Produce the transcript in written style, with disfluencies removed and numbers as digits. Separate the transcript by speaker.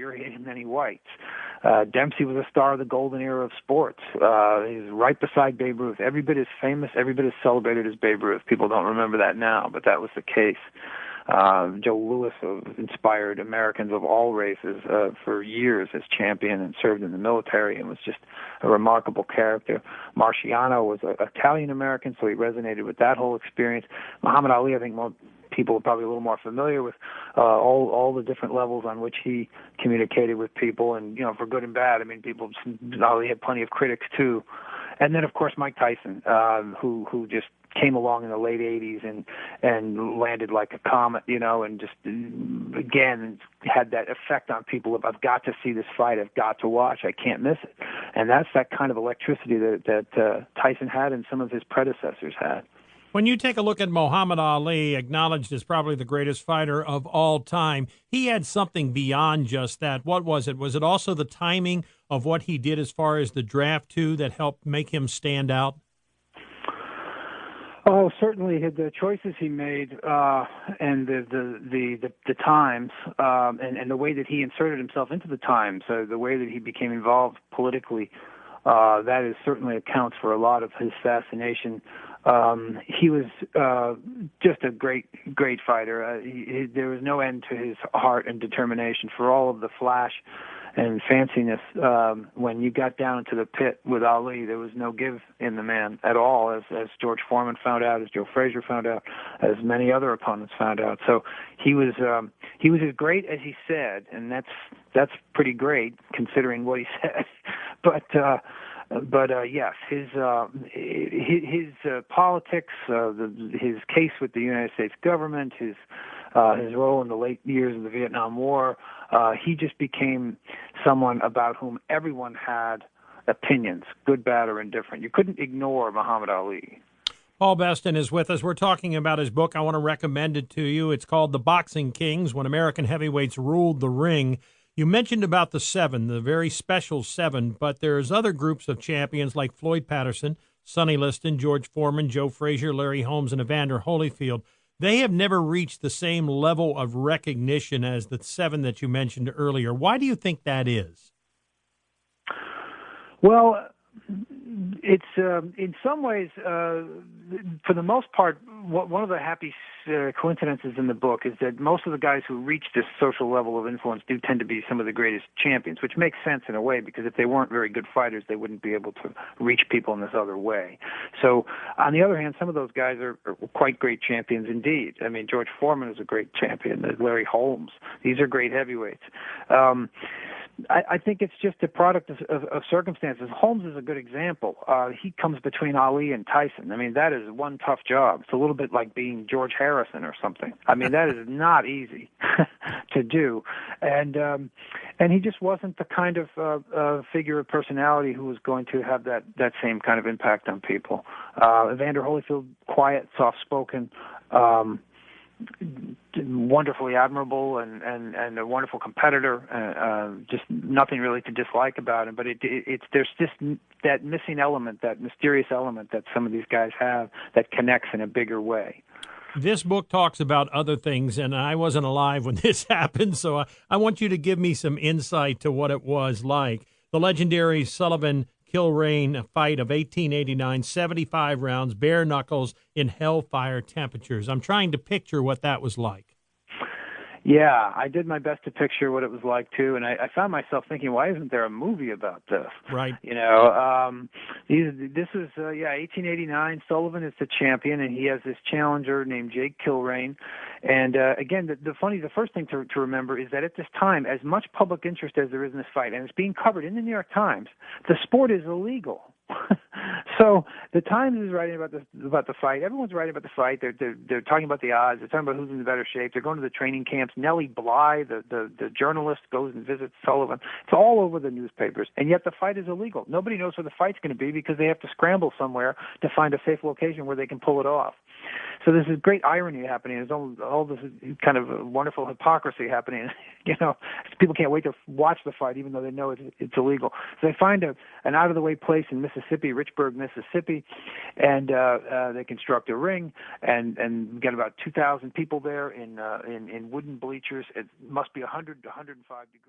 Speaker 1: infuriated many whites. Dempsey was a star of the golden era of sports. He was right beside Babe Ruth. Every bit as famous, every bit as celebrated as Babe Ruth. People don't remember that now, but that was the case. Joe Louis inspired Americans of all races for years as champion and served in the military and was just a remarkable character. Marciano was an Italian-American, so he resonated with that whole experience. Muhammad Ali, I think more people are probably a little more familiar with all the different levels on which he communicated with people, and, you know, for good and bad. I mean, Ali had plenty of critics, too. And then, of course, Mike Tyson, who just came along in the late 80s and landed like a comet, you know, and just, again, had that effect on people of, I've got to see this fight, I've got to watch, I can't miss it. And that's that kind of electricity that Tyson had and some of his predecessors had.
Speaker 2: When you take a look at Muhammad Ali, acknowledged as probably the greatest fighter of all time, he had something beyond just that. What was it? Was it also the timing of what he did as far as the draft, too, that helped make him stand out?
Speaker 1: Oh, certainly the choices he made and the times and the way that he inserted himself into the times, the way that he became involved politically, that is certainly accounts for a lot of his fascination. He was just a great fighter. There was no end to his heart and determination. For all of the flash and fanciness, when you got down into the pit with Ali, there was no give in the man at all, as George Foreman found out, as Joe Frazier found out, as many other opponents found out. So he was as great as he said, and that's pretty great considering what he said. But yes, his politics, his case with the United States government, his role in the late years of the Vietnam War, he just became someone about whom everyone had opinions, good, bad, or indifferent. You couldn't ignore Muhammad Ali.
Speaker 2: Paul Beston is with us. We're talking about his book. I want to recommend it to you. It's called The Boxing Kings, When American Heavyweights Ruled the Ring. You mentioned about the seven, the very special seven, but there's other groups of champions like Floyd Patterson, Sonny Liston, George Foreman, Joe Frazier, Larry Holmes, and Evander Holyfield. They have never reached the same level of recognition as the seven that you mentioned earlier. Why do you think that is?
Speaker 1: Well, it's in some ways, for the most part, one of the happy coincidences in the book is that most of the guys who reach this social level of influence do tend to be some of the greatest champions, which makes sense in a way, because if they weren't very good fighters, they wouldn't be able to reach people in this other way. So, on the other hand, some of those guys are quite great champions indeed. I mean, George Foreman is a great champion. Larry Holmes. These are great heavyweights. I think it's just a product of circumstances. Holmes is a good example. He comes between Ali and Tyson. I mean, that is one tough job. It's a little bit like being George Harrison or something. I mean, that is not easy to do. And he just wasn't the kind of figure of personality who was going to have that same kind of impact on people. Evander Holyfield, quiet, soft-spoken, wonderfully admirable and a wonderful competitor. Just nothing really to dislike about him. But there's just that missing element, that mysterious element that some of these guys have that connects in a bigger way.
Speaker 2: This book talks about other things, and I wasn't alive when this happened, so I want you to give me some insight to what it was like. The legendary Sullivan Kilrain fight of 1889, 75 rounds, bare knuckles in hellfire temperatures. I'm trying to picture what that was like.
Speaker 1: Yeah, I did my best to picture what it was like, too, and I found myself thinking, why isn't there a movie about this?
Speaker 2: Right.
Speaker 1: You know, this is, 1889. Sullivan is the champion, and he has this challenger named Jake Kilrain. And, again, the first thing to remember is that at this time, as much public interest as there is in this fight, and it's being covered in the New York Times, the sport is illegal. So the Times is writing about the fight. Everyone's writing about the fight. They're talking about the odds. They're talking about who's in better shape. They're going to the training camps. Nellie Bly, the journalist, goes and visits Sullivan. It's all over the newspapers. And yet the fight is illegal. Nobody knows where the fight's going to be because they have to scramble somewhere to find a safe location where they can pull it off. So there's this great irony happening. There's all this kind of wonderful hypocrisy happening. You know, people can't wait to watch the fight even though they know it's illegal. So they find an out-of-the-way place in Mississippi, Richburg, Mississippi, and they construct a ring and get about 2,000 people there in wooden bleachers. It must be 100 to 105 degrees.